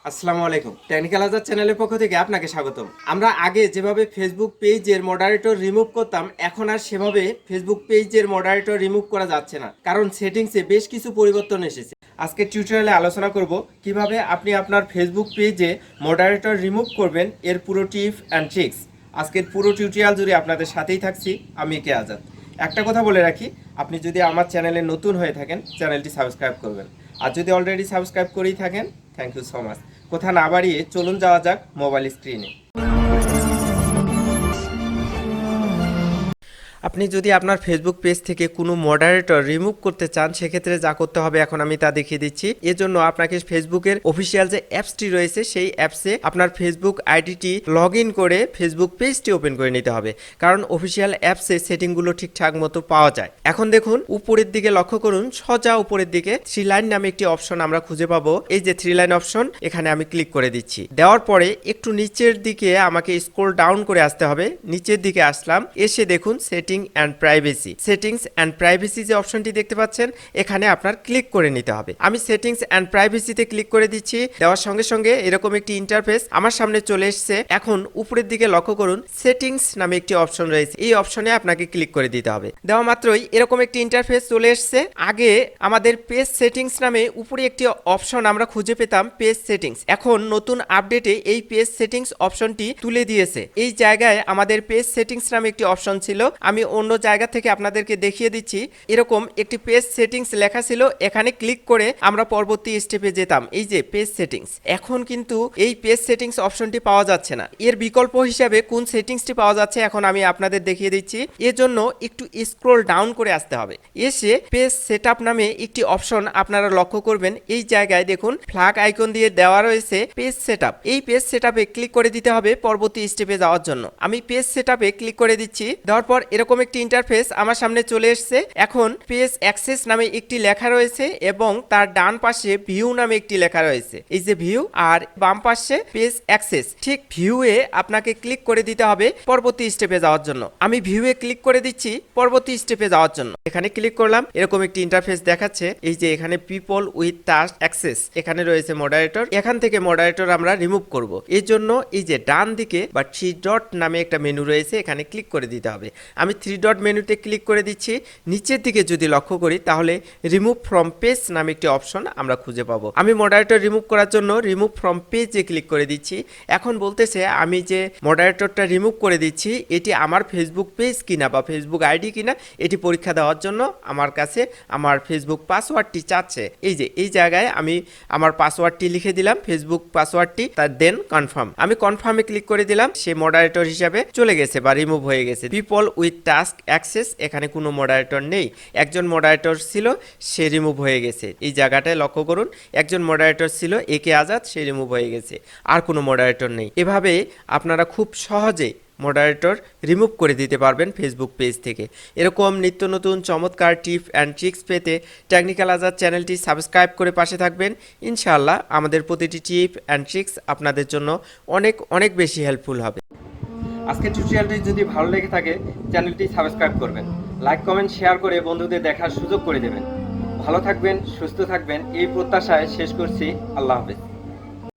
আসসালামু আলাইকুম, টেকনিক্যাল আজাদ চ্যানেলের পক্ষ থেকে আপনাকে স্বাগতম। আমরা আগে যেভাবে ফেসবুক পেজের মডারেটর রিমুভ করতাম, এখন আর সেভাবে ফেসবুক পেজের মডারেটর রিমুভ করা যাচ্ছে না, কারণ সেটিংসে বেশ কিছু পরিবর্তন এসেছে। আজকে টিউটোরিয়ালে আলোচনা করব কিভাবে আপনি আপনার ফেসবুক পেজে মডারেটর রিমুভ করবেন, এর পুরো টিপ অ্যান্ড ট্রিক্স। আজকের পুরো টিউটোরিয়াল জুড়ে আপনাদের সাথেই থাকছি আমি আজাদ। একটা কথা বলে রাখি, আপনি যদি আমার চ্যানেলে নতুন হয়ে থাকেন চ্যানেলটি সাবস্ক্রাইব করবেন, আর যদি অলরেডি সাবস্ক্রাইব করেই থাকেন থ্যাংক ইউ সো মাচ। কথা না বাড়িয়ে চলুন যাওয়া যাক মোবাইল স্ক্রিনে। আপনি যদি আপনার ফেসবুক পেজ থেকে কোনো মডারেটর রিমুভ করতে চান, সেক্ষেত্রে যা করতে হবে এখন আমি তা দেখিয়ে দিচ্ছি। এজন্য আপনাকে ফেসবুকের অফিসিয়াল যে অ্যাপসটি রয়েছে সেই অ্যাপসে আপনার ফেসবুক আইডিটি লগ ইন করে ফেসবুক পেজটি ওপেন করে নিতে হবে, কারণ অফিসিয়াল অ্যাপসে সেটিংগুলো ঠিকঠাক মতো পাওয়া যায়। এখন দেখুন উপরের দিকে লক্ষ্য করুন, সোজা উপরের দিকে 3 লাইন নামে একটি অপশন আমরা খুঁজে পাবো। এই যে 3 লাইন অপশন, এখানে আমি ক্লিক করে দিচ্ছি। দেওয়ার পরে একটু নিচের দিকে আমাকে স্ক্রল ডাউন করে আসতে হবে। নিচের দিকে আসলাম, এসে দেখুন সেটিংস অ্যান্ড প্রাইভেসি যে অপশনটি দেখতে পাচ্ছেন, এখানে আপনার ক্লিক করে নিতে হবে। আমি সেটিংস অ্যান্ড প্রাইভেসিতে ক্লিক করে দিচ্ছি। দেওয়ার সঙ্গে সঙ্গে এরকম একটি ইন্টারফেস আমার সামনে চলে এসেছে। এখন উপরের দিকে লক্ষ্য করুন, সেটিংস নামে একটি অপশন রয়েছে, এই অপশনে আপনাকে ক্লিক করে দিতে হবে। দেওয়া মাত্রই এরকম একটি ইন্টারফেস চলে এসেছে। আগে আমাদের পেজ সেটিংস নামে উপরে একটি অপশন আমরা খুঁজে পেতাম, পেজ সেটিংস। এখন নতুন আপডেটে এই পেজ সেটিংস অপশনটি তুলে দিয়েছে। এই জায়গায় আমাদের পেজ সেটিংস নামে একটি অপশন ছিল, আমি অন্য জায়গা থেকে আপনাদেরকে দেখিয়ে দিচ্ছি। এরকম একটি পেজ সেটিংস লেখা ছিল, এখানে ক্লিক করে আমরা পরবর্তী স্টেপে যেতাম। এই যে পেজ সেটিংস, এখন কিন্তু এই পেজ সেটিংস অপশনটি পাওয়া যাচ্ছে না। এর বিকল্প হিসাবে কোন সেটিংসটি পাওয়া যাচ্ছে এখন আমি আপনাদের দেখিয়ে দিচ্ছি। এর জন্য একটু স্ক্রল ডাউন করে আসতে হবে, এসে পেজ সেটআপ নামে একটি অপশন আপনারা লক্ষ্য করবেন। এই জায়গায় দেখুন ফ্ল্যাগ আইকন দিয়ে দেওয়া রয়েছে পেজ সেটআপ। এই পেজ সেটআপে ক্লিক করে দিতে হবে পরবর্তী স্টেপে যাওয়ার জন্য। আমি পেজ সেটআপে ক্লিক করে দিচ্ছি। দেওয়ার পর এরকম একটি ইন্টারফেস আমার সামনে চলে এসেছে। এখন পেজ অ্যাক্সেস নামে একটি লেখা রয়েছে এবং তার ডান পাশে ভিউ নামে একটি লেখা রয়েছে। এই যে ভিউ, আর বাম পাশে পেজ অ্যাক্সেস। ঠিক ভিউয়ে আপনাকে ক্লিক করে দিতে হবে পরবর্তী স্টেপে যাওয়ার জন্য। আমি ভিউয়ে ক্লিক করে দিচ্ছি পরবর্তী স্টেপে যাওয়ার জন্য। এখানে ক্লিক করলাম, এরকম একটি ইন্টারফেস দেখাচ্ছে। এই যে এখানে পিপল উইথ টাস্ক অ্যাক্সেস, এখানে রয়েছে মডারেটর। এখান থেকে মডারেটর আমরা রিমুভ করব। এর জন্য এই যে ডান দিকে বা 3 ডট নামে একটা মেনু রয়েছে, এখানে ক্লিক করে দিতে হবে। আমি 3 ডট মেনুতে ক্লিক করে দিচ্ছি। নিচের দিকে যদি লক্ষ্য করি তাহলে রিমুভ ফ্রম পেজ নামে একটি অপশন আমরা খুঁজে পাবো। আমি মডারেটর রিমুভ করার জন্য রিমুভ ফ্রম পেজে ক্লিক করে দিচ্ছি। এখন বলতেছে আমি যে মডারেটরটা রিমুভ করে দিচ্ছি এটি আমার ফেসবুক পেজ কিনা বা ফেসবুক আইডি কিনা, এটি পরীক্ষা দেওয়ার জন্য আমার কাছে আমার ফেসবুক পাসওয়ার্ডটি চাচ্ছে। এই যে এই জায়গায় আমি আমার পাসওয়ার্ডটি লিখে দিলাম, ফেসবুক পাসওয়ার্ডটি, তার দেন কনফার্ম। আমি কনফার্মে ক্লিক করে দিলাম। সে মডারেটর হিসাবে চলে গেছে বা রিমুভ হয়ে গেছে। পিপল উইথ টাস্ক অ্যাক্সেস, এখানে কোনো মডারেটর নেই। একজন মডারেটর ছিল, সে রিমুভ হয়ে গেছে। এই জায়গাটায় লক্ষ্য করুন, একজন মডারেটর ছিল আজাদ, সে রিমুভ হয়ে গেছে, আর কোনো মডারেটর নেই। এভাবে আপনারা খুব সহজে মডারেটর রিমুভ করে দিতে পারবেন ফেসবুক পেজ থেকে। এরকম নিত্য নতুন চমৎকার টিপ অ্যান্ড ট্রিক্স পেতে টেকনিক্যাল আজাদ চ্যানেলটি সাবস্ক্রাইব করে পাশে থাকবেন। ইনশাআল্লাহ আমাদের প্রতিটি টিপ অ্যান্ড ট্রিক্স আপনাদের জন্য অনেক অনেক বেশি হেল্পফুল হবে। আজকের টিউটোরিয়ালটি যদি ভালো লেগে থাকে চ্যানেলটি সাবস্ক্রাইব করবেন, লাইক কমেন্ট শেয়ার করে বন্ধুদের দেখার সুযোগ করে দেবেন। ভালো থাকবেন, সুস্থ থাকবেন, এই প্রত্যাশায় শেষ করছি। আল্লাহ হাফেজ।